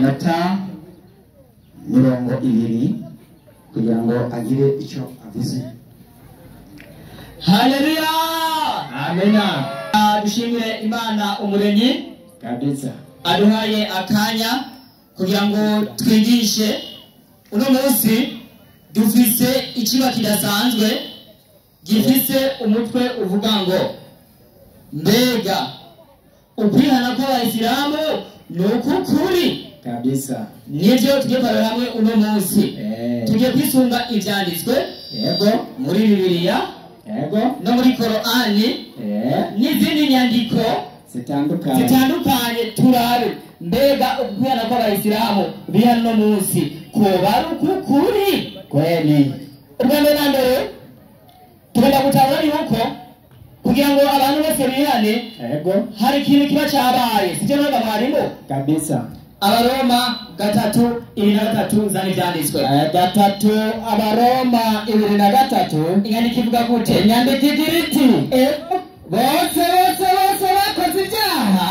iminota 20 kugira ngo agire icyo avuze. Haleluya, amena. Dushimire Imana umuremyi Kabisa aduhaye akanya kugira ngo twigishe. Uno munsi dufise ikiba kidasanzwe gifise umutwe uvuga ngo mbega ukwihana kw'Abayisilamu Nukukuri. kabisa Nivyo tugiye kureba hamwe uno munsi. Tugiye kwisunga ivyanditswe yego muri Bibiliya yego no muri Korani n'izindi nyandiko zitandukanye. Turabe mbega ukwihana kw'Abayisilamu bihana uno munsi koba ari ukukuri kweli. ubwambere na mbere tugomba gutahura yuko kugira ngo abantu bose bihane Yego hari ikintu kiba cyabaye, sivyo none mwarimu? kabisa. Abaroma 3:23 zani vyanditswe. 3 Abaroma 2:3 inyandiko ivuga gute? inyandiko igira iti bose bakoze ibyaha,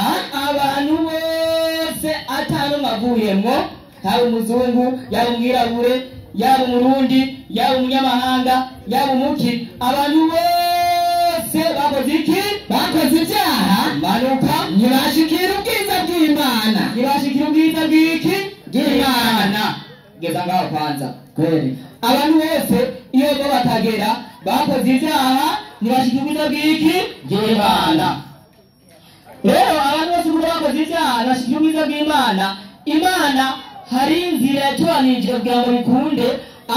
abantu bose atanu mavuyemwo, haba umuzungu, yaba umwirabure, yaba umurundi, yaba umunyamahanga, yaba umuki, abantu bose bakoze iki? bakoze ibyaha, Manuka ntibashikira ubwiza bw'Imana. ntibashikira ubwiza bw'iki? Bw'Imana. Geza ngaho kwanza. Kweli Abantu bose iyo bo batagera bakoze ibyaha ntibashikira ubwiza bw'iki? Bw'Imana. Rero abantu bose kuko bakoze ibyaha ntibashikira ubwiza bw'Imana. Imana hari inzira yatoranije kugira ngo bikunde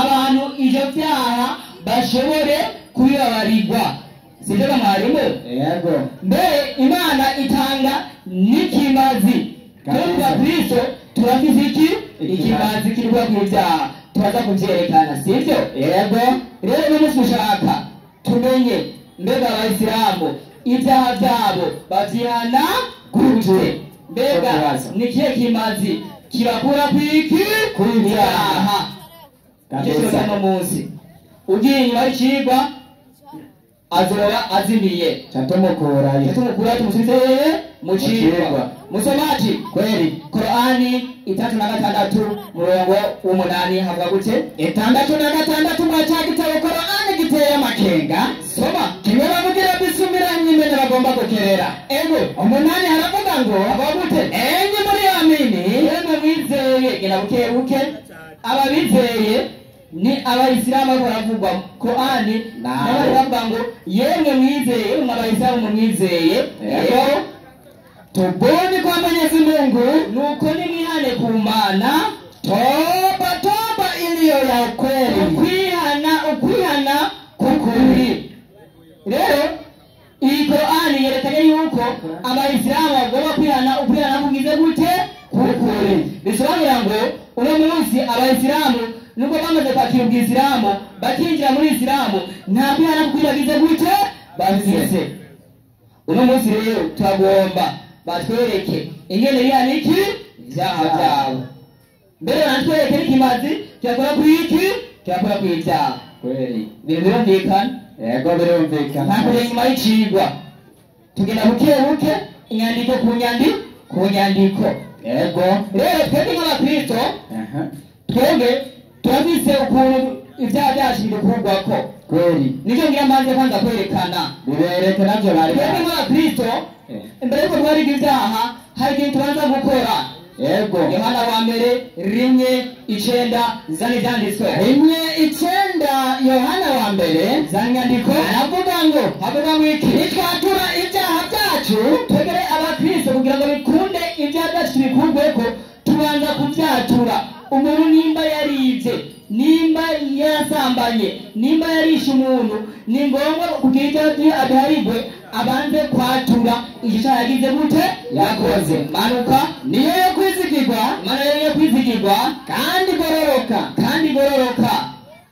abantu ivyo vyaha bashobore kubibabarirwa. Sivyo mwarimu? yego Mbere Imana itanga n'ikimazi. Kwa Kristo turafise iki? Ikimazi kirwa kw'ivyaha. Turaza kuvyerekana, sivyo? yego. Rero bene dushaka tumenye mbega Abayisilamu ivyaha vyabo bavyihana gute? Mbega nikihe kimazi kibakura kw'iki? Kw'ivyaha. Kabisa no munsi ugiye inyuma y'icigwa azora azimiye Chatomukura tumusubize mu cigwa. Musomaji kweli. Korani 3:6 murongo w'8 havuga gute? 6:6 mwa ca gitabo Korani giteye amakenga. Soma kimwe bavugira bisumira nyine bagomba gukerera. ego 8 haravuga ngo havuga gute? enye muri amini yemwe mwizeye gena bukebuke. Ababizeye ni Abayisilamu baravugwa Korani nabo bavuga ngo yemwe mwizeye, Abayisilamu mwizeye. Ego tubuni kwa Mwenyezi Mungu nuko nimwihane ku Mana, toba iliyo ya ukweli, ukwihana kukuri. Rero iyi Korani yerekanye yuko Abayisilamu bagomba ukwihana kugize gute? Kukuri. Bisobanura ngo uno munsi Abayisilamu nuko bamaze kwakira ubwisilamu bakinjira muri Isilamu nta kwihana kukwiragize gute bafise. Uno munsi rero turagomba batwereke ingene bihana iki? Ivyaha vyabo. Mbere natwereke n'ikimazi cyakora kw'iki? Cyakora kw'ivyaha. kweli. Birumvikana? Yego birumvikana. Ntabwo inyuma y'icigwa tugenda buke inyandiko ku nyandiko. Yego Rero twebwe nk'Abakristo twebwe turafise ukuntu ivyaha vyacu bidukurwako. kweli. Nicyo ngira mbanze kwanza kwerekana. bibereke navyo bari Twebwe nk'Abakristo imbere yuko twariga ivyaha hari ikintu tubanza gukora. yego. Yohana wa mbere 1:9 zani vyanditswe. 1:9 Yohana wa mbere Zanyandiko aravuga ngo havuga ngo iki? nitwatura ibyaha byacu Twebwe Abakristo kugira ngo bikunde ibyaha vyacu bikurweko tubanza kuvyatura. Umuntu nimba yarivye, nimba yasambanye, nimba yarishe umuntu, ni ngombwa kugira icyo adaharigwe abanze kwatura icyo yagize gute? Yakoze. Manuka niyo yo kwizigirwa, Mana yo kwizigirwa kandi igororoka.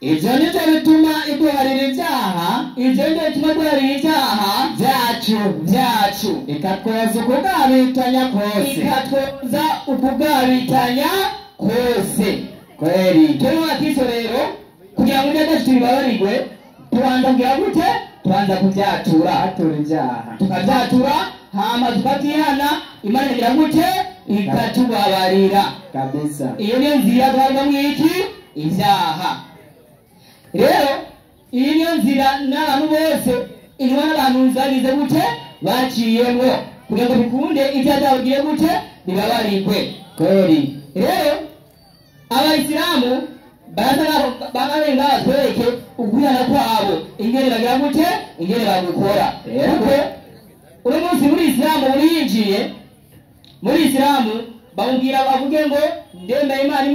Ivyo nivyo bituma iduharira ivyaha. Ivyo nivyo bituma iduharira ivyaha vyacu. ikatwoza ukugabitanya kose. kweli. Twebwe Abakristo rero kugira ngo ibyaha vyacu tubibabarirwe tubanza kugira gute? Tubanza kuvyatura. ibyaha Tukavyatura hama tukavyihana. Imana igira gute? ikatubabarira kabisa. iyo niyo nzira twavamo iki ivyaha. Rero iyi niyo nzira n'abantu bose inwa n'abantu zagize gute baciyemwo kugira ngo bikunde ivyaha vyabo bigire gute bibabarigwe kweri. Rero abayisilamu baraza batwereke ukwihana kwabo ingene bagira gute ingene bagukora. Kuko uno munsi muri isilamu urinjiye muri isilamu bamubwira bavuge ngo ndemeye Imana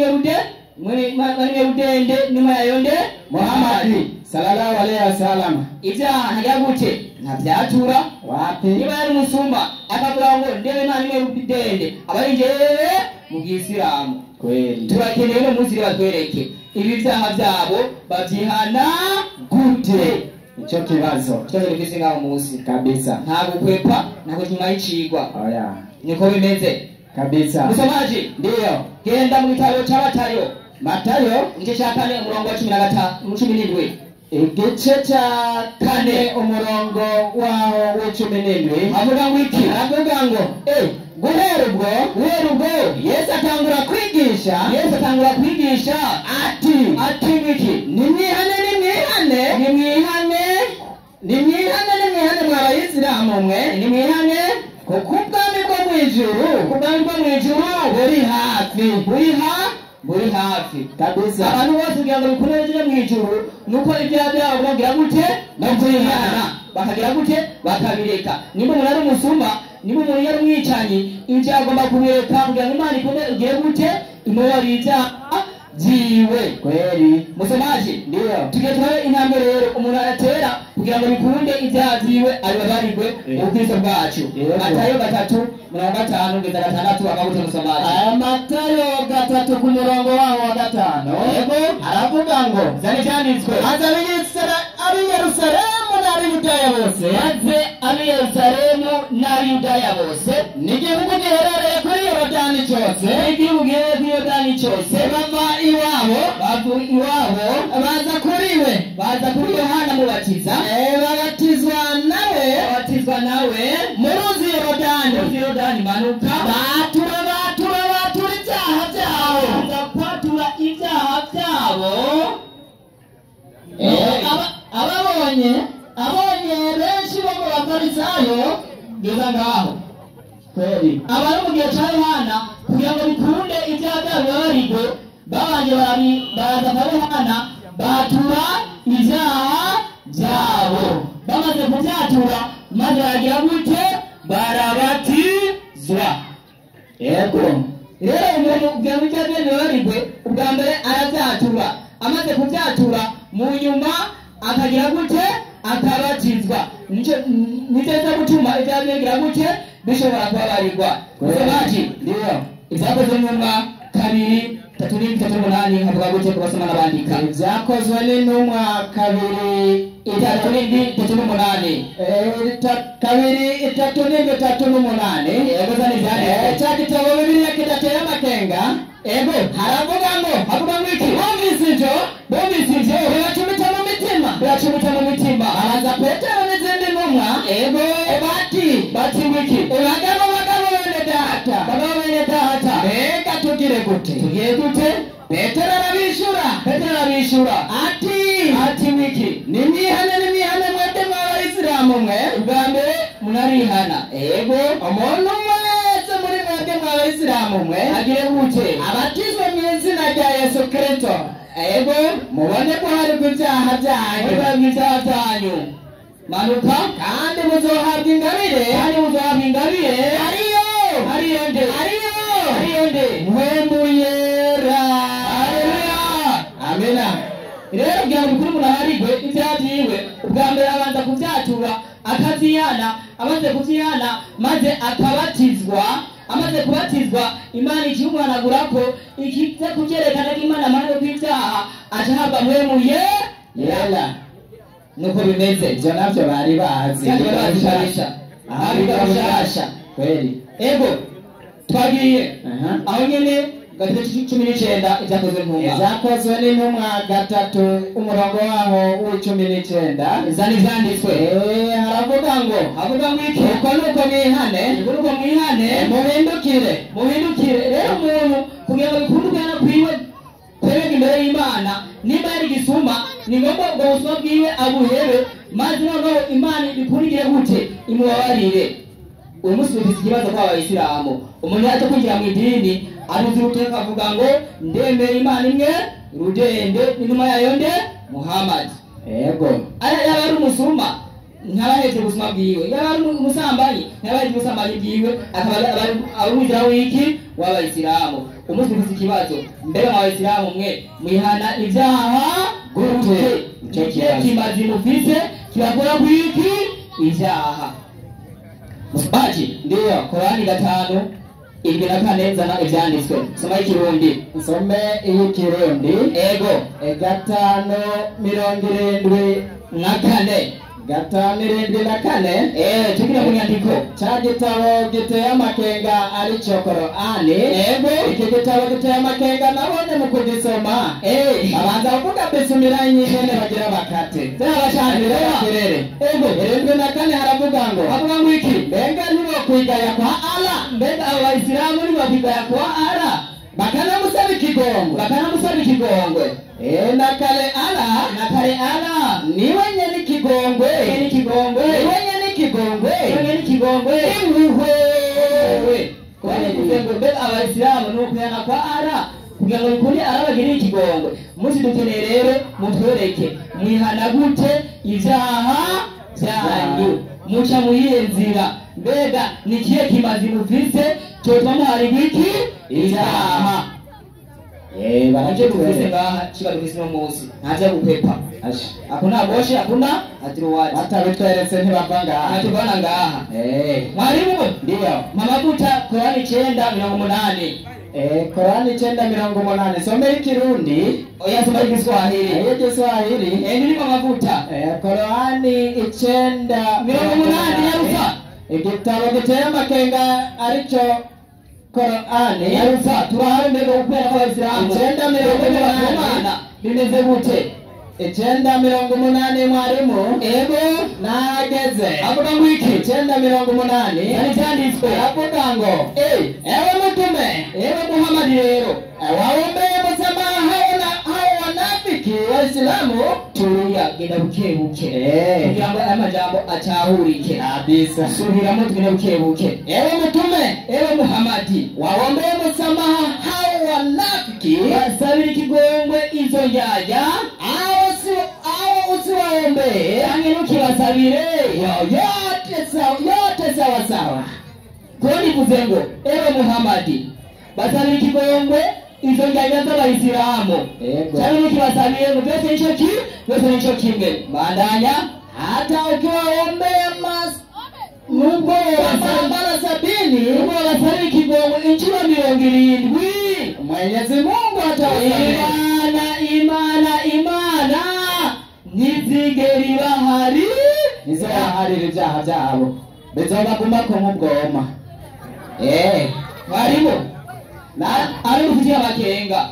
imwe rudende nyuma yayo nde Muhammad sallallahu alaihi wasallam. ivyaha ntagira gute ntavyatura Wapi? niba yari umusumba akavuga ngo ndemeye Imana imwe rudende abarinjewe mu bw'isilamu Kweli. turakeneye no munsi batwereke ibi vyaha vyabo bavyihana gute. Ico kibazo. Cyo bifise ngaho munsi Kabisa. nta gukwepa ntabwo nyuma y'icigwa Oya. niko bimeze Kabisa. musomaji. Ndiyo. Genda mu gitabo c'Abatayo Matayo igice ca kane umurongo wa 17 igice ca kane umurongo waho w'17 avuga ngo iki? aravuga ngo guhera ubwo Yesu atangura kwigisha ati iki? nimwihane mwa bayisilamu mwe nimwihane kuko ubwami bwo mw'ijuru buri hafi kabisa. abantu bose kugira ngo bikunde mw'ijuru nuko ibyaha byabo bagira gute bavyihana bakagira gute bakabireka. Nimba umuntu ari umusumba, nimba umuntu yari umwicanyi, ivyo agomba kubireka kugira ngo Imana ikunde ugire gute imubabarire ivyaha vyiwe Kweli. musomaji. Ndiyo. tugiye turabe intambwe rero umuntu aratera kugira ngo bikunde ivyaha vyiwe abibabarirwe ubukristo bwacu. Matayo 3:5 kugeza 6 akabute musomaji. Matayo 3 ku murongo waho wa 5 Yego aravuga ngo zari vyanditswe maze ab'i Yerusalemu n'ab'i Yudaya bose maze ab'i Yerusalemu n'ab'i Yudaya bose n'igihugu giherereye kuri Yorodani cyose bava iwabo baza kuri we baza kuri Yohana mubatiza babatizwa nawe mu ruzi Yorodani manuka batura ibyaha byabo abonye benshi bo mu bafarisayo ngeza ngaho kweli abari mu gihe ca Yohana kugira ngo bikunde ivyaha vyabo bibabarirwe babanje baraza kwa Yohana batura ivyaha vyabo. Bamaze kuvyatura maze baragira gute barabatizwa. yego. Rero umuntu kugira ngo ivyaha vyiwe bibabarirwe ubwa mbere aravyatura, amaze kuvyatura mu nyuma akagira gute akabatizwa. Nico gutuma ivyaha vyiwe bigira gute bishobora kubabarirwa. Musomaji. Ndiyo. Ivyakozwe n'intumwa 2:3-8 havuga gute kubasoma n'abandika. Ivyakozwe n'intumwa 2:3-8 2:3-8 yego zani vyanditswe ca gitabo Bibiliya kidateye amakenga. ego haravuga ngo iki? bumvise ivyo biracumita mu mitima araza Petero n'izindi ntumwa bati iki? bagabo bene data mbega tugire gute Petero arabishura ati wiki nimwihane mwebwe mw'abayisilamu mwe ubwa mbere munarihana ego umuntu wese muri mwebwe mw'abayisilamu mwe agire gute abatizwe mu izina rya Yesu Kristo ego mubone guharirwa ibyaha byanyu manuka kandi muzohabwa ingabire ariyo nde mwemuyera. Amina. Rero kugira ngo ukuri umuntu aharirwe ivyaha vyiwe ubwa mbere abanza kuvyatura akavyihana, amaze kuvyihana maze akabatizwa. Amaze kubatizwa Imana ikimuhanagurako ikiza kuvyerekana ko Imana amahano kw'ivyaha acahabwa mwemuyera. Nuko bimeze ivyo navyo bari bazi abigabishasha kweli. ego twagiye aho nyene gatatu 19 ivyakozwe n'intumwa ivyakozwe n'intumwa gatatu umurongo waho w'19 zani vyanditswe haravuga ngo iki uko nuko mwihane muhindukire rero umuntu kugira ngo bikundukane kwiwe kwebega imbere y'Imana niba yari gisuma ni ngombwa ubwo busuma bwiwe abuhebe maze noneho Imana ibikurikire gute imubabarire. Uyu munsi dufite ikibazo kw'abayisilamu, umuntu yaje kwinjira mu idini aruzi uruteka avuga ngo ndemera Imana imwe rudende n'inuma yayo nde Muhammad. Yego yaba ari umusuma ntabaheze ubuzima bwiwe, yaba ari umusambanyi ntabaheze ubusambanyi bwiwe, akaba ari umwizera w'iki w'abayisilamu. Umunsi dufite ikibazo mbere mw'abayisilamu mwe mwihana ibyaha gute? Icyo kimazi mufise kirakora kwiki ibyaha. Musbaji ndiyo Korani 5:24 zana ivyanditswe. Soma ikirundi. Nsome ikirundi. Ego 5:74 5:74 tukira mu nyandiko ca gitabo giteye amakenga ari cyo Korani. Ego iki gitabo giteye amakenga nabonye mu kugisoma abanza kuvuga bisumira nyine bagira bakate zabashanira kirere. Ego 74 haravuga ngo iki mbega nibo kwigaya kwa Allah, mbega abayisilamu nibo kwigaya kwa Allah bakanamusaba ikigongwe na kale Allah niwe nyene ikigongwe kwani kuzengo mbega abayisilamu ni ukuyana kwa Allah kugira ngo bikundi arabagire ikigongwe. Musi dukeneye rero mutwereke mwihana gute ivyaha byanyu, muca muyihe nzira, mbega ni kiye kimazi mufise cyotwa muhari gwiki ivyaha baraje dufise ngaha kiba dufise no munsi ntaje gukwepa akuna boshe akuna atiruwaje atabitweretse ntibava ngaha atubana ngaha mwarimu ndiyo mamavuta Korani 9:80 Korani 9:80 some ikirundi oya soma igiswahili ndi mamavuta Korani 9:80 yarufa igitabo giteye amakenga arico Korani yarufa turahari mbega ukwera kw'Abayisilamu 9:80 bimeze gute 9:80 mwarimu ego nageze avuga ngo iki 9:80 yari cyanditswe avuga ngo ewe mutume Muhammad rero waombeye msamaha hao wanafiki Waislamu tuya genda bukebuke kugira ngo aya majambo atahurike kabisa. Subiramo tugenda bukebuke. Ewe mutume Muhammad waombeye msamaha hao wanafiki basabira ikigongwe izo njyaja ao usiwaombee yange nukibasabire yote sawa. Kodi kuzengo Muhammad basabira ikigongwe izo njyaja z'Abayisilamu cyane nukibasabire ngo byose nico kimwe bandanya hata ukiwaombea nubwo wasambara 70 nubwo basabira ikigongwe inshuro 70 Mwenyezi Mungu atawasamehe. Imana nizigeri bahari ibyaha byabo bizobagumako nk'ubwoma. Mwarimu ari gufitiye amakenga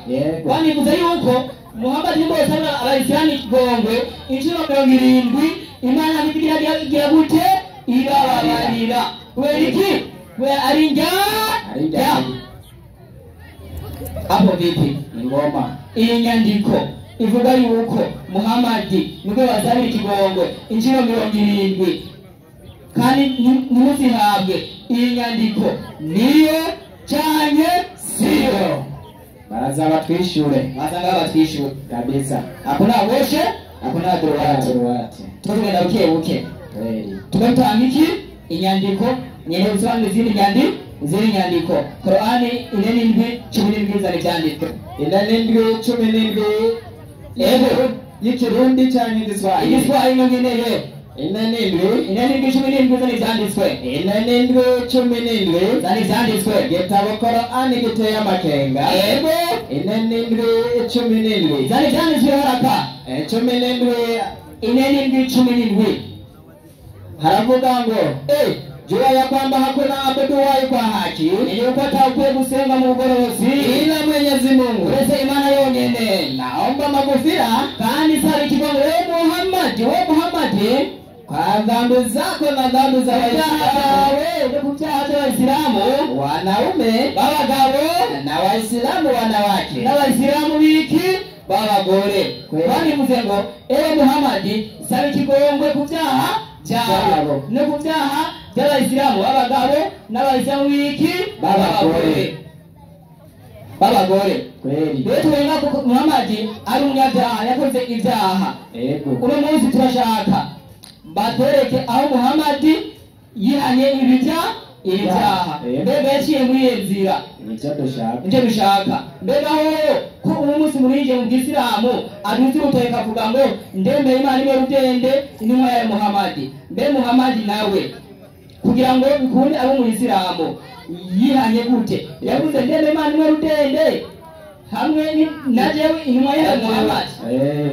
kwani kuza yuko Muhammad nimbo yasabira Abayisilamu ikigongwe inshuro 70 Imana bigira gute irababarira weriki we ari njya hapo vipi ingoma iyi nyandiko ivuga yuko Muhammad nibwo basabira ikigongwe inshuro 70 kandi ntimuzihabwe. Iyi nyandiko niyo canke siyo? baraza batwishure kabisa. Hakuna woshe hakuna dorati tugenda buke tugatanga iki inyandiko nyene usobanura izindi nyandiko Korani 4:17 zari byanditswe 4:17 y'ikirundi cyane igiswahili ngeneye 4:17 zari byanditswe 4:17 zari byanditswe gitabo Korani giteye amakenga 4:17 zari byanditswe haraka 4:17 haravuga ngo jua ya kwamba hakuna abuduwaye kwa haki iliyopata ukwe kusenga mugorosi ila uretse imana yonyene. naomba magufira kandi saba ikigongo we Muhammad kwa dhambi zako na dhambi za Waislamu no kubyaha by'Abayisilamu, wanaume b'abagabo na Waislamu wanawake n'Abayisilamu biki b'abagore. babivuze ngo ewe Muhammad saba ikigongwe ku byaha byabo no ku byaha by'Abayisilamu, b'abagabo n'Abayisilamu biki b'abagore. Kweli rero turenga ko Muhammad ari umunyabyaha, yakoze ibyaha. uno munsi turashaka batereke aho Muhammad yihanye ibyaha. mbega yaciye muri iyo nzira, nicyo dushaka. mbega aho ko uno munsi murinjiye mu bw'Isilamu aduze urutoke avuga ngo ndemeye Imana imwe rudende intumwa ya Muhammad. mbe Muhammad nawe kugira ngo bikunde abo mu Isilamu yihanye gute? yavuze ndemeye Imana imwe rudende hamwe na jewe intumwa ya Muhammad.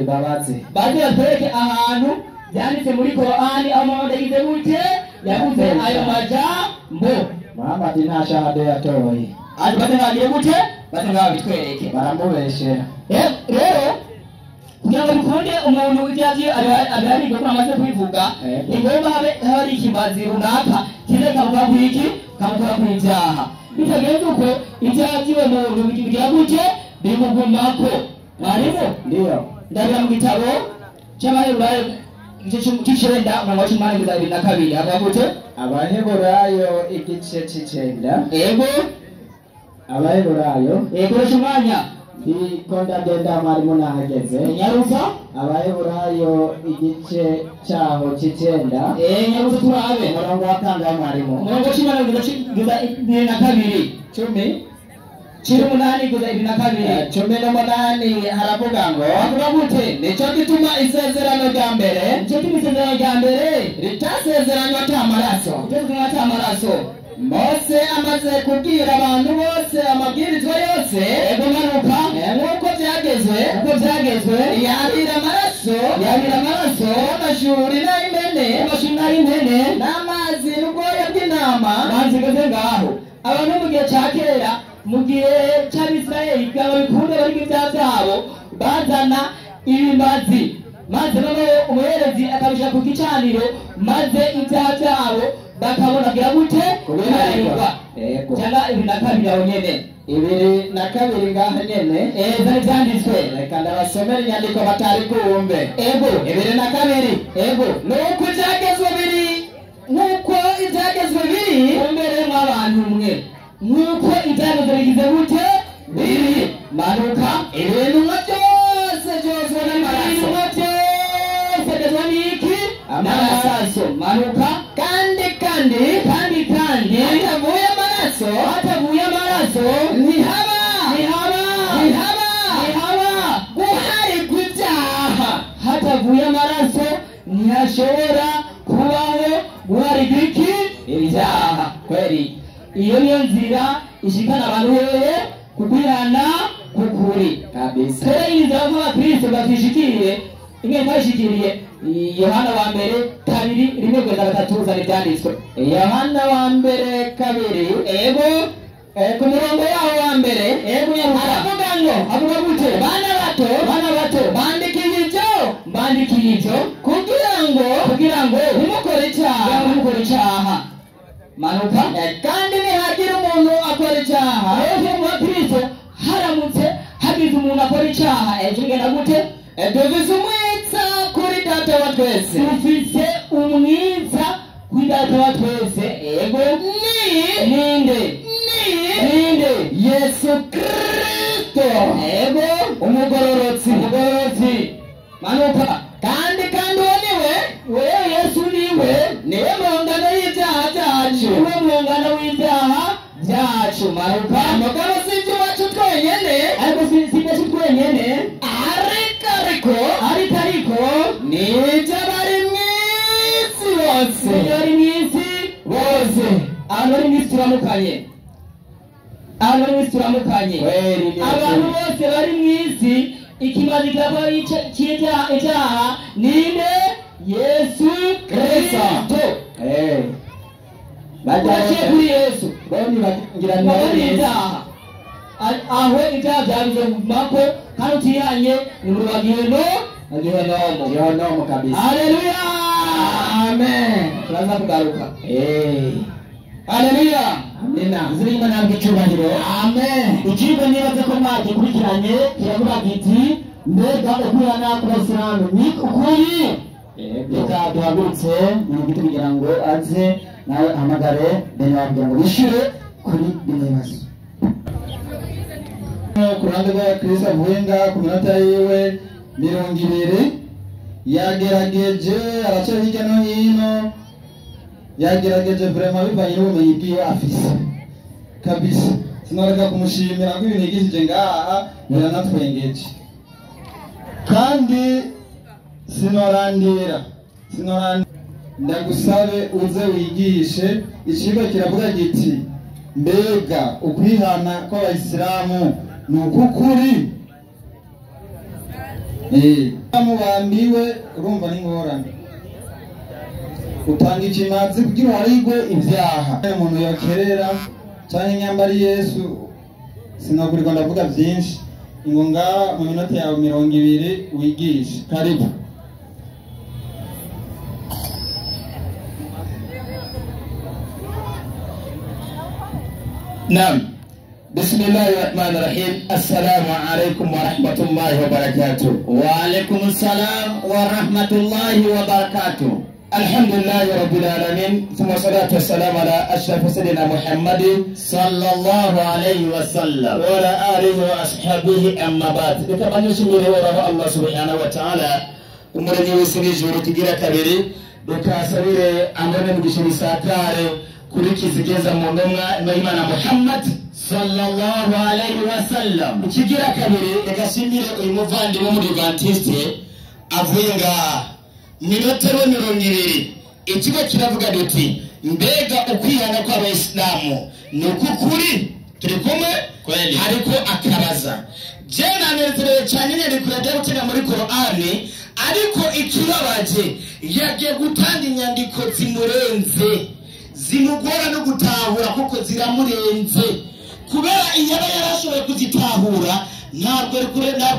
babaze batereke ahantu byanditse muri Qur'ani aho Muhammad yagize gute, yavuze ayo majambo. Muhammad nta shahada yatoye, ati batangagiye gute, batanga bitwereke baramubeshera. rero kugira ngo bikunde umuntu ibyagiye abihanirwe ko amaze kubivuga, ni ngombwa hari ikimazi runaka kize kavuga ku iki, kamukora ku ibyaha. bitagenze uko ibyaha by'uwo muntu bigira gute, bimugumako. mwarimu Ndio ndabira mu gitabo cy'Abaheburayo igice cy'icenda umurongo wa 12 avuga gute? Abaheburayo igice c'icenda. Ego Abaheburayo koresha umwanya ko ndagenda mwarimu nahageze. nyarusa Abaheburayo igice cyaho c'icenda. nyarusa turabe umurongo wa kangahe mwarimu? umurongo wa 12 18 kuza 22 18 haravuga ngo avuga gute? nico gituma isezerano rya mbere ritasezeranywa atamaraso. Mose amaze kubwira abantu bose amabwirizwa yose, ego manuka nk'uko byagezwe yabira amaraso y'amashuri n'impene n'amazi n'ubwoya bw'intama. banzigeze ngaho abantu mu gihe cya kera, mu gihe cy'Abisirayeli byaba bikunde bari ibyaha byabo bazana ibimazi, maze noneho umuherezi akabishyira ku gicaniro, maze ibyaha byabo bakabona kugira gute kubiharirwa. cyangwa 22 aho nyene 22 ngaho nyene zari byanditswe. reka ndabasomera inyandiko batari kumve. 22 nuko ibyagezwe biri mbere mw'abantu mwe, nk'uko ibyagezwe bigize gute biri. manuka ibintu byose byozwa n'amaraso, byose n'iki n'amaraso. manuka kandi hatavuye amaraso ntihaba guharigwa ibyaha. hatavuye amaraso ntihashobora kubaho guharigwa iki ibyaha. kweli iyo niyo nzira ishikana abantu hehe kukwihana kukuri kabisa. rero iyi nzira nk'abakristo batishikiriye imwe twashikiriye Yohana wa mbere 2:1-3 uzana ibyanditswe. Yohana wa mbere 2 ku murongo yaho wa mbere aravuga ngo avuga gute? bana bato mbandikiye ibyo kugira ngo ntimukore icyaha. manuka kandi nihagira umuntu akora icyaha. rero mu bakristo haramutse hagize umuntu akora icyaha, tugenda gute? dufise umwitsa kuri data wa twese. dufise umwitsa kuri data wa twese. ego ninde Yesu Kristo. ego umugororotsi. manuka kandi uwo niwe Yesu niwe mwongano y'ibyaha byacu. manuka mugabo si iby'iwacu twenyene, ariko si ibyacu twenyene, ariko ni iby'abari mu isi bose. abantu bari mu isi turamukanye. abantu bose bari mu isi, ikimazi kiraba icyaha ninde? Yesu Kristo. bagiye kuri Yesu boni bagira babona ibyaha. aho ibyaha byabize mako kandi utihanye ni mu bagiheno agihenomo kabisa. Haleluya, amen. Turaza kugaruka. Haleluya, amina. Zirima ntabwo icyubahiro. Amen. Ikigo nibaze ko mwagikurikiranye kiravuga kiti mbega ukwihana kw'Abisilamu ni ukuri. Reka duhagurutse mu giti kugira ngo aze nawe ahamagare bene wagira ngo bishire kuri bino bibazo. Ku ruhande rw'abakristo avuyenga ku minota yiwe 20 yagerageje araca hirya no hino, yagerageje vraiment bivanye n'ubumenyi bwiwe afise kabisa. Sinoreka kumushimira ko ibintu yigishije ngaha biranatwengeje, kandi sinorandira ndagusabe uze wigishe. Ikigo kiravuga giti mbega ukwihana kw'Abisilamu Nukukuri. Mubambiwe urumva n'ingorane, utanga ikimazi kugira uharigwe ibyaha. Umuntu yokerera cyangwa nyambari Yesu sinagurirwa ndavuga byinshi, ngo ngaha mu minota yawe 20 wigishe. Karibu. Naam. Bismillahirrahmanirrahim. Assalamu alaikum warahmatullahi wabarakatuh. Wa alaikumussalam warahmatullahi wabarakatuh. Alhamdulillahi rabbil alamin. Thumma salatu wassalamu ala ashraf sayyidina Muhammadin sallallahu alayhi wa sallam wa ala alihi wa ashabihi amma ba'd. Tukabanyishimire wa Allah subhanahu wa ta'ala umurenge w'isubijuru tugira kabiri dukasabire angane mu gishirisatare kuri kizigeza mu ndomwa Imana Muhammad sallallahu alayhi wa sallam. Ikigira kabiri egashimire uyu muvandimwe muri Adventist avuyenga minota 20. Ikigo kiravuga duti mbega ukwihana kw'Abisilamu Nukukuri. Turi kumwe kweli, ariko akabaza je nanezerewe cyane nyine kurajya gutega muri Qur'ani, ariko ikibabaje yagiye gutanga inyandiko zimurenze zimugora no gutahura kuko ziramurenze, kubera inyaba yarashoboye kuzitahura ntabwo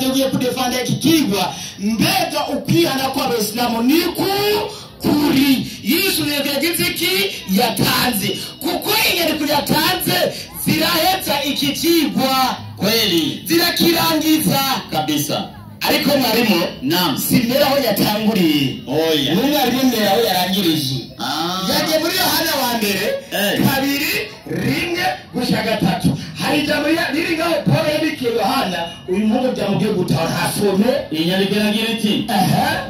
ugiye kudefanda iki kigwa mbega ukwihana kw'Abisilamu ni kuri. Yesu yagize iki yatanze, kuko inyandiko yatanze ziraheza iki kigwa kweli, zirakirangiza kabisa. Ariko mwarimu naam simera aho yatanguriye, oya n'umwarimu mbere aho yarangirije. Yagiye muri Yohana wa mbere 2:1-3. hari jambo riri ngaho Paul yabikiye Yohana uyu mugo byamugiye gutara hasome inyandiko iragira iti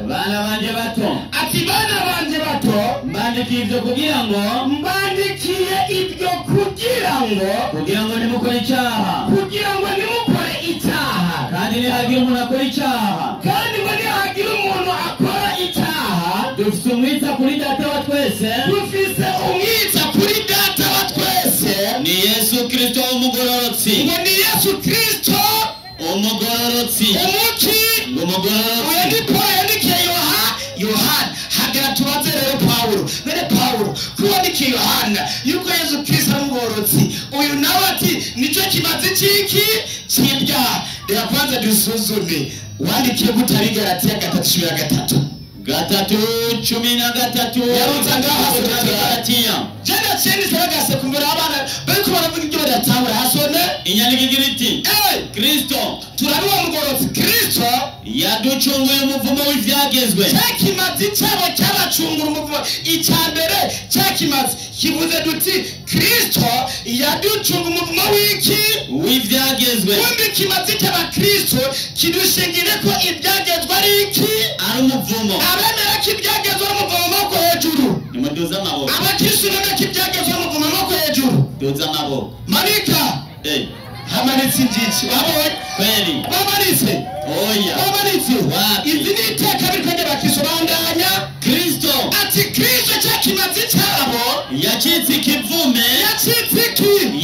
bana banje bato, ati bana banje bato mbandikiye ibyo kugira ngo nimukore icyaha, kandi nihagira umuntu akora icyaha, dufise umwitsa kuri data wa twese, ni Yesu Kristo umugororotsi. Ngo ni Yesu Kristo umugororotsi. Umuki umugororotsi. Uyu Paul yandikiye Yohana. Hagera tubaze rero Paulo. Bene Paulo kuwandikiye Yohana yuko Yesu Kristo umugororotsi. Uyu nawe ati nicyo kimaze ciki cy'ibyaha. Reka kwanza dusuzume wandikiye gutari Galatiya 3:13. 3:13 yaruzanga hasi Galatiya. Jana cyeni saragase kumbera abana bariko baravuga ibyo badatahura hasone inyandiko igira iti Kristo turaruwa mugorotsi. Kristo yaducunguye umuvumo w'ivyagezwe, cyakimazi cyabo cyabacungura umuvumo. Icyambere cyakimazi kivuze duti Kristo yaducunga umuvumo w'iki w'ivyagezwe. Kumbe kimazi cy'Abakristo kidushingire ko ibyagezwe ari iki ari umuvumo. Abemera ko ibyagezwe ari umuvumo ko hejuru nimuduza amaboko. Abakristo none ko ibyagezwe ari umuvumo ko hejuru duza amaboko. Marika hamanitse injiji wabonye kweli bamanitse oya bamanitse wapi? Izi ni iteka birikanye Abakristo bandanya. Kristo ati Kristo cyakimazi cyabo yacitse ikivume.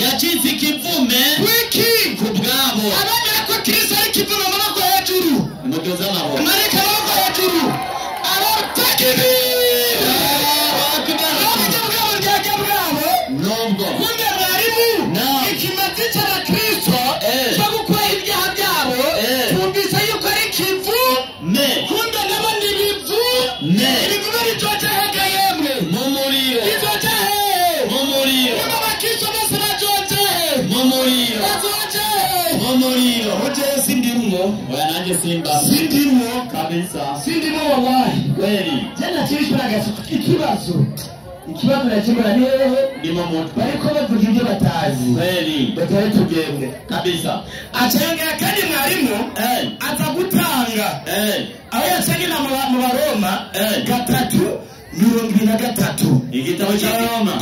Yacitse ikivume wiki kubwabo. Abemera ko Kristo ari ikivume amaboko hejuru nimuduza amaboko. Marika amaboko hejuru abatakiri nubwo kumbe mwarimu ikimazi cy'Abakristo je sindimwo oya nanje simba sindimwo kabisa sindimwo wallahi kweli tena kirishuraga ikibazo nakimura ni wewe ndimo moto bariko bavuga ibyo batazi kweli batari tugende kabisa acengera kandi mwarimu aza gutanga aho yacengera mu Baroma 3:23 igitabo cya Roma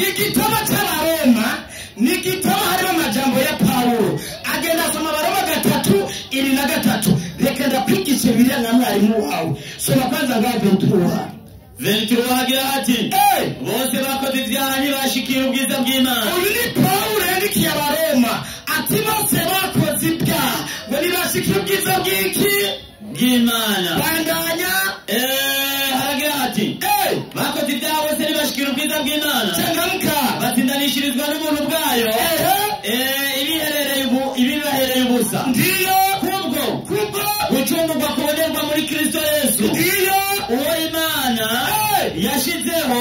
ni igitabo harimo amajambo ya Paulo agenda asoma Baroma 3:23 reka ndakwigishe biriya nka mwarimu wawe soma kwanza ngaho Ventura hagira ati bose bakoze ibyaha ntibashikira ubwiza bw'Imana. Uyu ni Paulo yandikiye Abaroma ati bose bakoze ibyaha ngo ntibashikira ubwiza bw'Imana. Bandanya hagira ati bakoze ibyaha bose ntibashikira ubwiza bw'Imana. Canke batindanishirizwa n'umuntu bwayo ibibahereye ubusa. Ndiyo kubwo gucungurwa kubonerwa muri Kristo Yesu. Ndiyo uwo Imana yashizeho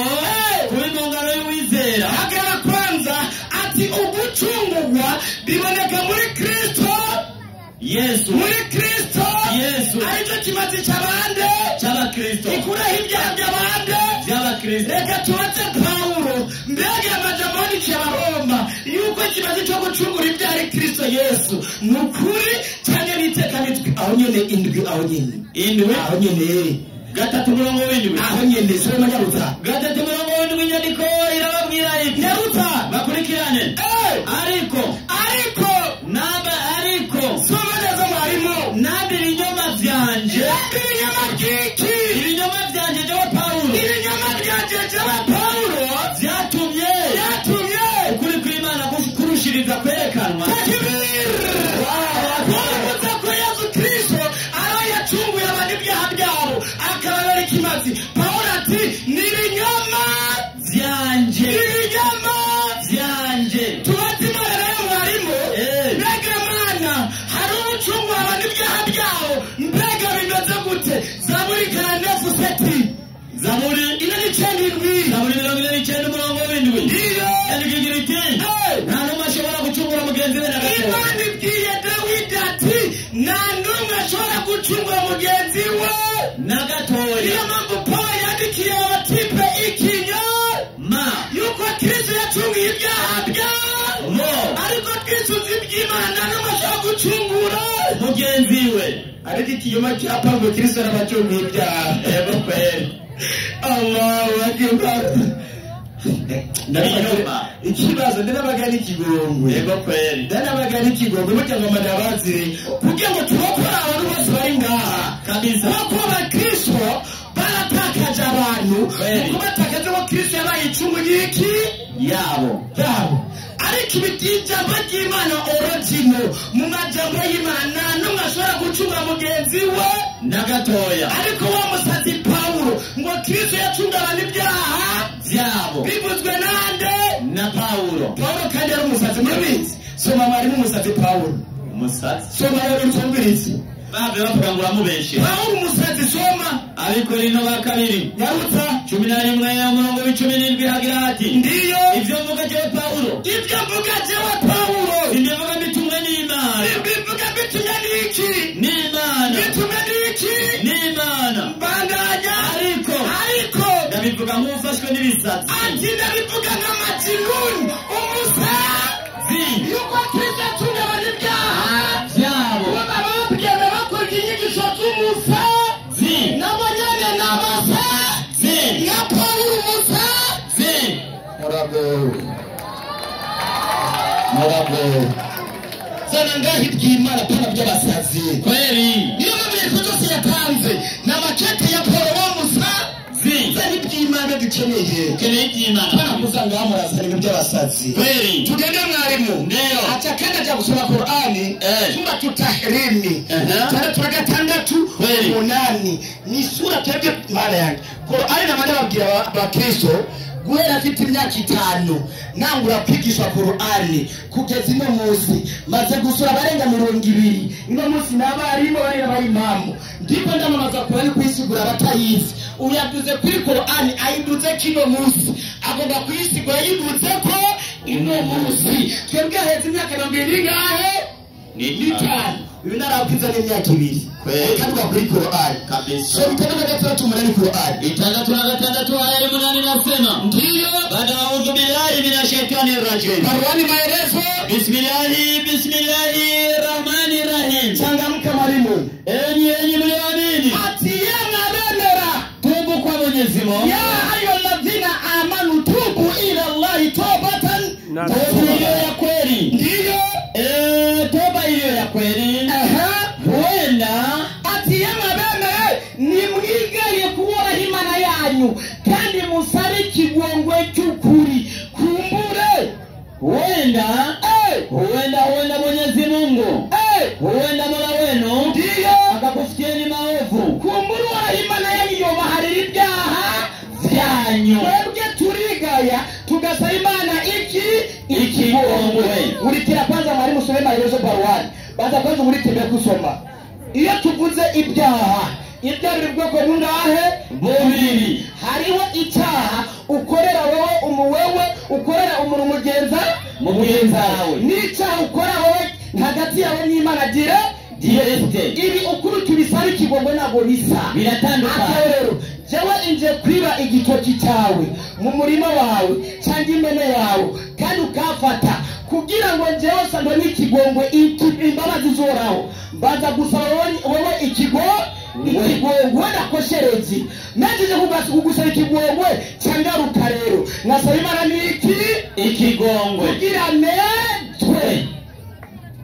kuba impongano y'uwizera. Hagera kwanza ati ugucungurwa biboneka muri Kristo Yesu. Muri Kristo Yesu aricyo kimazi cy'abande cy'abakristo ikuraho ibyaha by'abande by'abakristo. Reka tubaze Paulo mbega amajambo yandikiye Abaroma yuko ikimazi cyo gucungura ibyaha ari Kristo Yesu nukuri cyane biteka bitwi aho nyene indwi aho nyene aho nyene 3:7 aho nyene soma nyaruta 3:7 inyandiko irababwira iti nyaruta bakurikirane ariko soma neza mwarimu nabi ibinyoma byanje bya Paulo byatumye ukuri kw'Imana kurushiriza kwerekanwa. Paulo ati n'ibinyoma byanje tubatimana nayo mwarimu mbega Mana hari umucungu abantu ibyaha byabo mbega bimeze gute Zaburi 49:7 Zaburi 49:7 ndiyo yandikigira iti nta n'umwe ashobora gucungura mugenzi we na gato. Imana ibwiye Dawidi ati nta n'umwe ashobora gucungura mugenzi we na gatoya. niyo mpamvu Paulo yandikiye abatipe ikinyoma yuko Kristo yacunguye ibyaha byabo ariko twisuze iby'Imana n'umwe ashobora gucungura mugenzi we. ariko ikinyoma cya Paulo Kristo arabacunguye ibyaha. Yego kweli. Allahu akbar. Ndabinyoma ikibazo ndanabaga n'ikigongwe. Yego kweli. Ndanabaga n'ikigongwe burya ngo madabazire kugira ngo turokora abantu bose bari ngaha kabisa. kuko abakristo baratakaje abantu kuko batakaje ko Kristo yabaye icungu y'iki yabo. ariko ibijambo ry'Imana origino mu majambo y'Imana n'umwe ashobora gucunga mugenzi we na gatoya. ariko wa musazi Paulo ngo Kristo yacunga abantu ibyaha byabo bivuzwe nande na Paulo kandi ari umusazi murabizi. Soma mwarimu umusazi Paulo soma rero utumvirize babe bavuga ngo uramubeshe. Paulo umusazi soma Abikorino 2 Nyaruta 11:17 hagira ati ndiyo ibyo mvuga jewe Paulo sindivuga bitumwe n'Imana. bivuga bitumwe n'iki n'Imana bandanya ariko ndabivuga nk'ufashwe n'ibisatsi ati ndabivuga nk'amajinuni umusazi yuko Kristo yacunga abantu ibyaha byabo bababwira bakora inyigisho z'umusazi n'abanyane n'abasazi na Paulo umusazi murabe sana ngaho iby'Imana pana by'abasazi kweli. niyo mpamvu byose yatanze n'amakete ya Paulo w'umusazi iby'Imana dukeneye iby'Imana pana kuzanga bamurasa n'ibyo by'abasazi kweli. tugende mwarimu ndio acha kenda cha kusoma Qur'ani sura tutahrimi 3:8 ni sura twebwe mara yangu Qur'ani na maana babwira abakristo guhera afite imyaka 5 nangura kwigisha Qur'ani kugeza ino munsi maze gusura barenga 200 ino munsi n'abarimu bari n'abayimamu ndiko ndamamaza Qur'ani kwisigura batayizi uyaduze kuri Qur'ani ayiduze kino munsi agomba kwisigura yiduze ko ino munsi twebwe heza imyaka 200 ngahe ni 5 ibinarakiza n'imyaka 2 kandi kuri Qur'an kabisa so bitana gatatu muri Qur'an itandatu na gatandatu aya 8 nasema ndiyo baada a'udhu billahi minash shaitani rajim Qur'ani maelezo bismillahir rahmanir rahim changamka mwalimu enyi mliamini atiyana bendera tubu kwa Mwenyezi Mungu ya ayyuhalladhina amanu tubu ila Allah tawbatan nasuha ya kweli ndiyo toba iliyo ya kweli huenda atiyama bene nimwigaye kuwora himana yanyu kandi musari kigongwe cy'ukuri kumbure huenda Mwenyezi Mungu huenda Mola wenu ndiyo akakufutieni maovu kumbure wora himana yanyu yobaharira ibyaha byanyu twebwe turigaya tugasaba Imana ikigongwe urikira kwanza mwari musome maherezo Qur'ani baza kwanza uritebe kusoma iyo tuvuze ibyaha bwoko bungahe bubiri hariho icyaha ukorera wowe ukorera umuntu mugenza wawe n'icyaha ukora wowe hagati yawe n'Imana direct ibi ukuru tubisaba ikigongwe nabo bisa biratandukanye rero jewe inje kwiba igitoki cyawe mu murima wawe cyangwa imene yawe kandi ukafata kugira ngo jewe sando n'ikigongwe imbabazi zoraho baza gusaba wowe ikigongwe nakosherezi naje kugusaba ikigongwe cyangwa rukarero nasaba Imana ikigongwe kugira netwe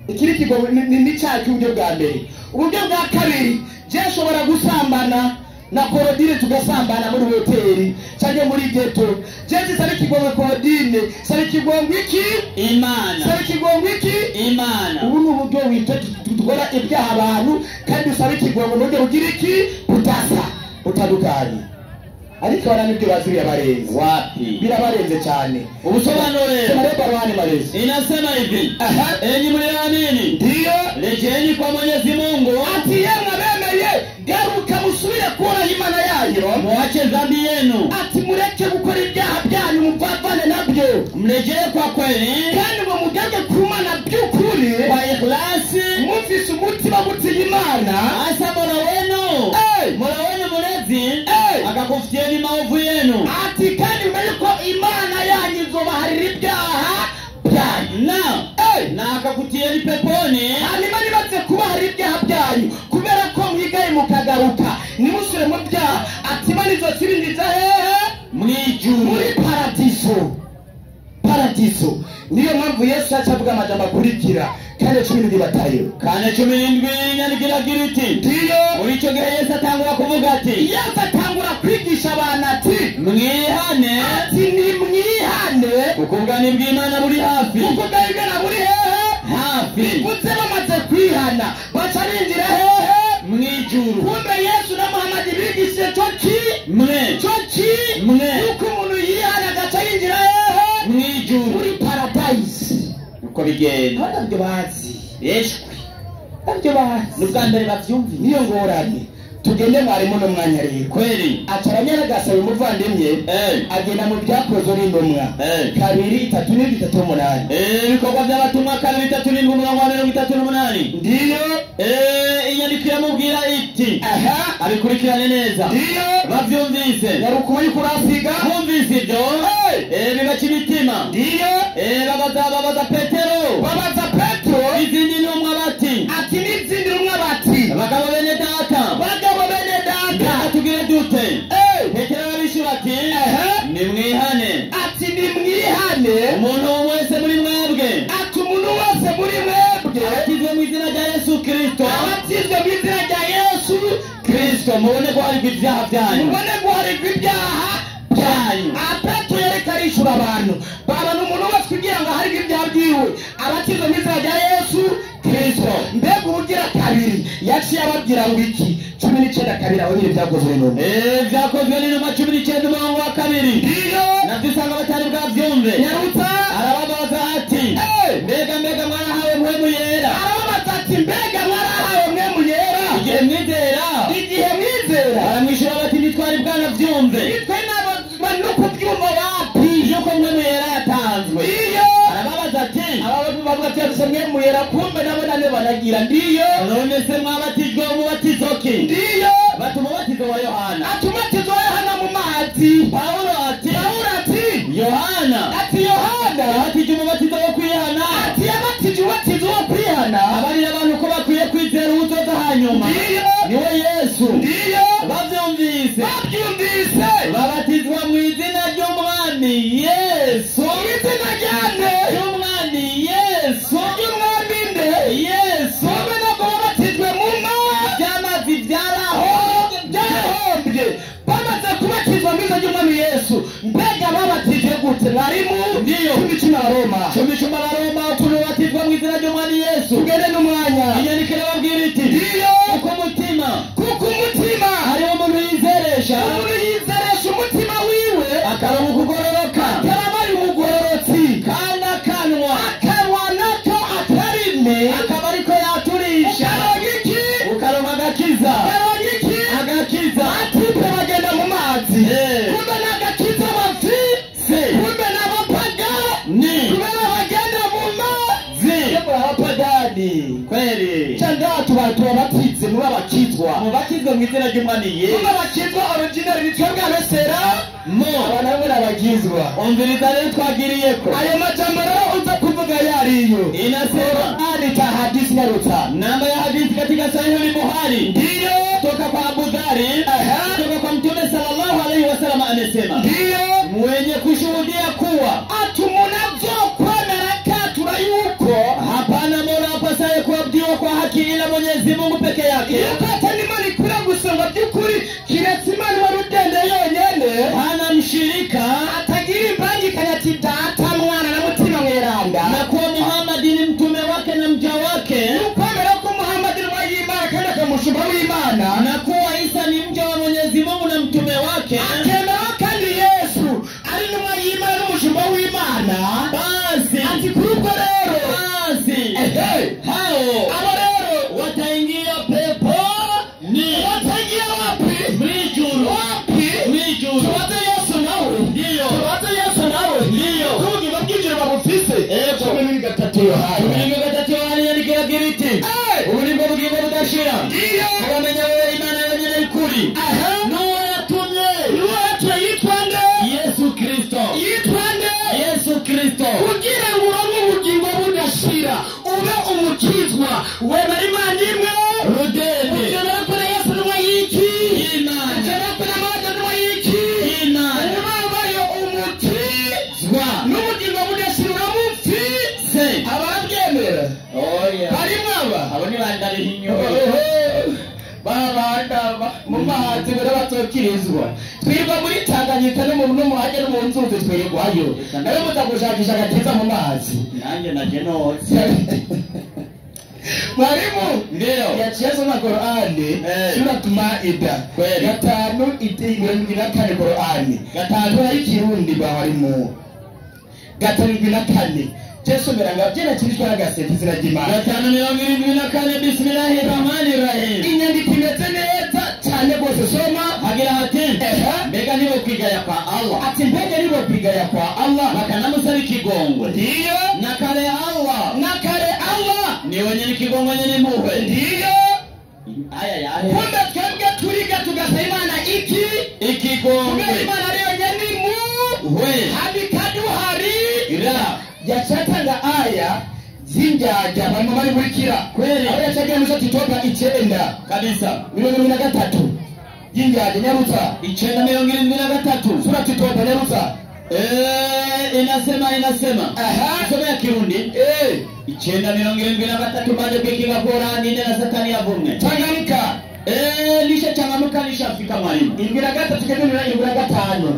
ikiri kigongwe ni cyacu uburyo bwa mbere uburyo bwa kabiri je shobora gusambana na korodine tugasambana muri hoteli cyangwa muri ghetto je sari kigongwe korodine sari kigongwe iki Imana ubu ni uburyo wita dukora ibyaha abantu kandi usaba ikigongwe n'uburyo bugira iki utadukanye ariko baranibyo baziri abarenze wapi birabarenze cyane ubusobanure Qur'ani malezi inasema hivi enyi mliamini ndiyo rejeni kwa Mwenyezi Mungu atiyana bemeye garuka musubire kuona Imana yanyu muache dhambi yenu ati mureke gukora ibyaha byanyu mupapane nabyo mrejee kwa kweli kandi mumugage kumana by'ukuri kwa ikhlasi mufise umutima gutinya Imana asa Mola wenu mulezi akakufutieni maovu yenu ati kandi mmenye Imana yanyu izobaharira ibyaha byanyu na akakutieni peponi hanyuma nibaze kubaharira ibyaha byanyu kubera ko mwigaye mukagaruka nimusure mu byaha ati Imana izosibindiza mwijuru muri paradiso niyo mpamvu Yesu acavuga amajambo akurikira kane 17 batayo kane 17 nyandikira giriti ndiyo muri cyo gihe Yesu atangura kuvuga ati Yesu atangura kwigisha abantu ati mwihane ukubwa ni bw'Imana buri hafi kuze bamaze kwihana bacarinjira mwijuru kumbe Yesu na Muhammad bigishije mwe uko umuntu yihana agacayinjira mwijuru muri paradise uko bigenda ntabyo bazi ntabyo bazi n'ubwambere bavyumvi niyo ngorane tugende mwarimu no mwanya rero kweli acaranyaragasa umuvandimwe agenda mu byakozo n'indomwa 2:3-3:8 ibikorwa by'abatumwa 2:3-3:8 ndiyo inyandikira mubwira iti abikurikirane neza ndiyo bavyumvise yarukuye kurasiga bumvise ibyo bibaca imitima ndiyo babaza Petero izindi ntumwa bati ati n'izindi ntumwa bati abagabo bene data tugire dute Petero arabishura ati nimwihane ati nimwihane umuntu wese muri mwebwe ati umuntu wese muri mwebwe abatizwe mu izina rya Yesu Kristo mubone guharirwa ibyaha byanyu Petero yareka arishura abantu umuntu wese kugira ngo aharirwe ibyaha byiwe abatizwe mu izina rya Yesu Kristo mbega ubugira kabiri yaciye ababwira ngo iki 19 aho nyine byakozwe n'intumwa byakozwe n'intumwa 19 umurongo wa 2 iyo nabisanga batari bwabyumve nyarutsa arababaza ati mbega mwarahawe mpwemu yera arababaza ati mbega mwarahawe mpwemu yera igihe mwizera aramwishura bati nitwari bwanabyumve nitwe no kubyumva wapi yuko mpwemu yera yatanzwe iyo arababaza ati aba bavuga ati dusomye mpemu yera, kumbe nabo nane banagira. Ndiyo. None se mwabatijwe umubatizo ki? Ndiyo. Bati umubatizo wa Yohana. Ati umubatizo wa Yohana mu mazi. Paulo ati Yohana. Ati Yohana yabatije umubatizo wo kwihana. Ati yabatije umubatizo wo kwihana. Abarira abantu ko bakwiye kwizera uzoza hanyuma. Ndiyo. Niwe Yesu. Ndiyo. Bavyumvise. Babatizwa mu izina ry'umwami Yesu. Mu izina ryande. Ry'umwami Yesu. Ry'umwami nde? Yesu. Mube nako babatijwe mu mazi. Vy'amazi vyarahombye. Bamaze kubatizwa mu izina ry'umwami Yesu. Mbega babatije gute? Mwarimu? Ndiyo. Cumi Roma. Ukuntu batizwa mu izina ry'umwami Yesu. Tugende n'umwanya. Inyandiko irababwira iti. Ndiyo. Kuko umutima hariho umuntu yizeresha. Umutima wiwe akaronka ukugororoka. Karabaye umugororotsi. Kandi akanwa nako atarime. akaba ariko yaturisha. Ukaronka agakiza. Agakiza. Atipe bagenda mu mazi. Kumbe n'agakiza bafise. Kumbe n'abapagani. Kubera bagenda mu mazi. Abapagani. Kweli. Cyangwa tubabatize muri abakizwa. Mubatizwe mu izina ry'umwami Yesu. Muri abakizwa original bitwebwe abesera. Abantu bamwe n'abakizwa. Umviriza rero twagiriyeko. Ayo majambo rero uza kuvuga yariyo. Inasema ta hadithi nyarutsa. Namba ya hadithi katika Sahihi Buhari. Ndiyo. Toka kwa Abu Dhari. Toka kwa Mtume sallallahu alaihi wasallam amesema. Ndiyo. Mwenye kushuhudia kuwa atumunavyokwemera katura yuko hapana mola apasaye kuabudiwa kwa haki ila Mwenyezi Mungu peke yake. Yuko atari Imana ikura gusonga by'ukuri kiretse Imana warudende yonyene. Hana mshirika. Atagira imbangikanya ati Data, Mwana na Mutima Mweranda. Na kuwa Muhammad ni mtume wake na mja wake. Ukwemera ko Muhammad ni w'Imana kandi akamushumba w'Imana. Na kuwa Isa ni mja wa Mwenyezi Mungu na mtume wake. Akemera kandi Yesu ari ni w'Imana n'umushumba w'Imana. Basi ati kuko rero hao abo rero wataingia pepo. Ni wataingia wapi? Mwijuru. Wapi? Mwijuru. Tuwate Yesu nawe. Ndiyo. Tuwate Yesu nawe. Ndiyo. Kugi babwinjira babufise. Cumi gatatu Yohana yandikira iti. Uburimbo bugingo budashira. Ndiyo. Kubamenya wewe Imana yonyene y'ukuri. N'uwo yatumye. Yitwa nde? Yesu Kristo. Yitwa nde? Yesu Kristo. Kugira ngo uronke ubugingo budashira ube umukizwa wemera Imana imwe rudende. Ukenera ko Yesu n'uwa yiki Imana. Ukenera ko Imana n'uwa yiki Imana. Ubabaye umukizwa n'ubugingo budashira uramufise. Ababyemera bari mwaba Abo ni bandari hinyo. babanda mu mazi barabatsokirizwa. Twirwa muri Tanganyika no mu hajya no mu nzuzi twirwayo. Nayo muza gushakisha agatiza mu mazi. Nanjye naje nose. Mwarimu Ndiyo. yaciye soma Qur'ani sura Maida 5:24 Qur'ani 5 y'ikirundi bawarimu 5:24 Jesu meranga byera kirishwa n'agaseti zira ry'Imana 5:24 Bismillahirrahmanirrahim. Inyandiko imeze neza cyane rwose. Soma hagira hati mbega nibo kwigaya kwa Allah. ati mbega nibo kwigaya kwa Allah bakanamusaba ikigongwe. Ndiyo. Nakare Allah ni wenye ikigongwe nyene muwe. Ndiyo. Aya kumbe twebwe turiga tugasaba Imana ikigongwe. Imana rero nyene we hadi kaduhari ira yacatanga aya zinjaja abantu bari muri kira kweli. aho yacagira musa titoka 9 kabisa 23 zinjaja nyarutsa 9:23 sura titoka nyarutsa. Inasema soma ya Kirundi 9:23 baada kukinga Qur'ani na Satani yavumwe. Tanganyika lisha changamuka lishafika mwalimu. 23 tukendera 25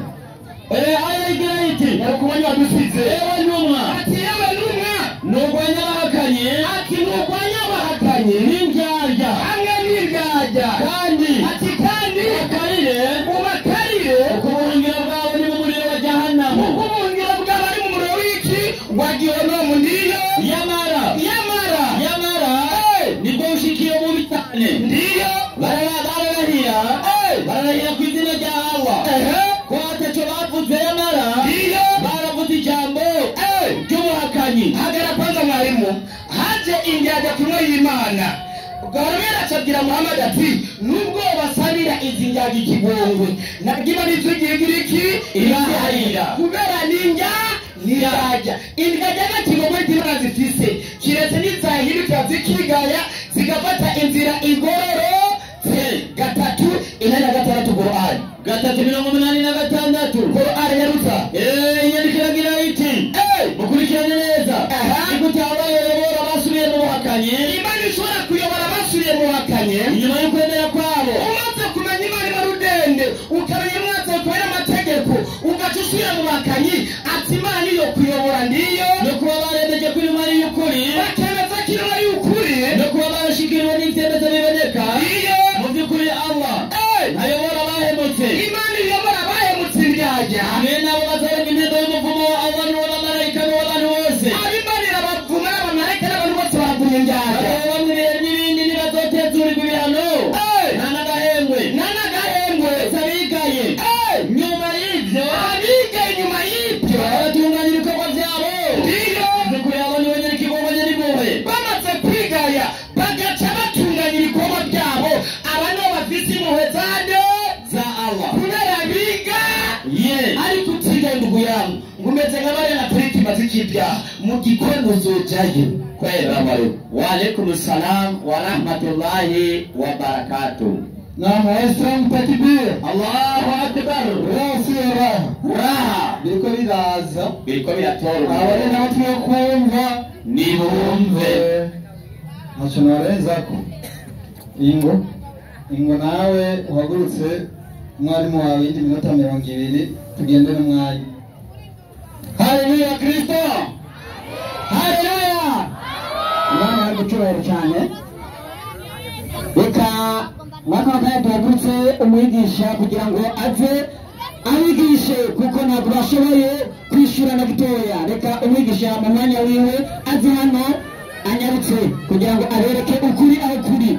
aya igira iti yarukumanya wadusize ewe numwa ati yewe numwa nugwanya bahakanye ati nugwanya bahakanye n'indyarya hamwe n'indyarya kandi ati kandi ubakarire ukubuhungiro bwawe ni mu muriro wa jahannam. Ukubuhungiro bwawe ari mu muriro w'iki wa Gehinomu. Ndiyo. Yamara nibwo ushikiye mu bitane. Ndiyo. bararahira ku izina rya Allah ko ataco bavuze. Yamara baravuze ijambo ry'ubuhakanyi. Hagara kwanza mwarimu Barumera acabwira Muhammad ati nubwo basabira izi nyaga ikigongwe nagiba nizugirira iki irahira kubera ninja nirajya indajya n'ikigongwe ndibara zifise kiretse n'izahirika zikigaya zigafata inzira igororo gatatu ina na gatandatu Qur'an gatatu 86 Qur'an yaruta yandikiragira iti mukurikirane neza igutabaye rero basubiye mu bakanye imana ishobora kuyobora basubiye mu bakanye nyuma yo kwemera kwabo umaze kumenya imana barudende ukamenya mwaze kwera amategeko ugacusubira mu bakanye ati imana niyo kuyobora ndiyo no kuba baremeje kuri imana y'ukuri bakemeza ko imana y'ukuri no kuba barashikiriwe n'ivyemezo biboneka iyo mu by'ukuri Allah ayobora abahemutse imana iyobora abahemutse iryajya hamwe nabo bazarenga intego y'umuvumo w'abantu n'abamarayika n'abantu bose abimarira abavuma n'abamarayika n'abantu bose bavuye njyana bamwe n'ibindi nibazotezurirwa ibihano nta n'agahembwe zabigaye nyuma y'ibyo abigaye nyuma y'ibyo baratunganya ibikorwa byabo iyo by'ukuri abo nibo nyiri ikikorwa nyiri impuhwe bamaze kwigaya bagaca batunganya ibikorwa byabo aba nibo bafise impuhwe zande za Allah kubera biga ariko utigenda uguyamu ngumeze nk'abari na turiki mazikibyaha mu gikondo uzojayo kwera bari wa alaikum salam wa rahmatullahi wa barakatuh. Naam, Waislamu takbir. Allahu akbar. Raha biriko biratora abari n'abatwi yo kumva nibumve ntacyo narenzako ingo nawe uhagurutse umwarimu wawe indi minota 20 tugende n'umwanya. Haleluya Kristo, haleluya. Imana ari gucurera cyane. Reka mwaka tuhagurutse umwigisha kugira ngo aze abigishe kuko ntabwo bashoboye kwishyura na gitoya. Reka umwigisha mu mwanya wiwe aze hano anyarutse kugira ngo abereke ukuri aho kuri.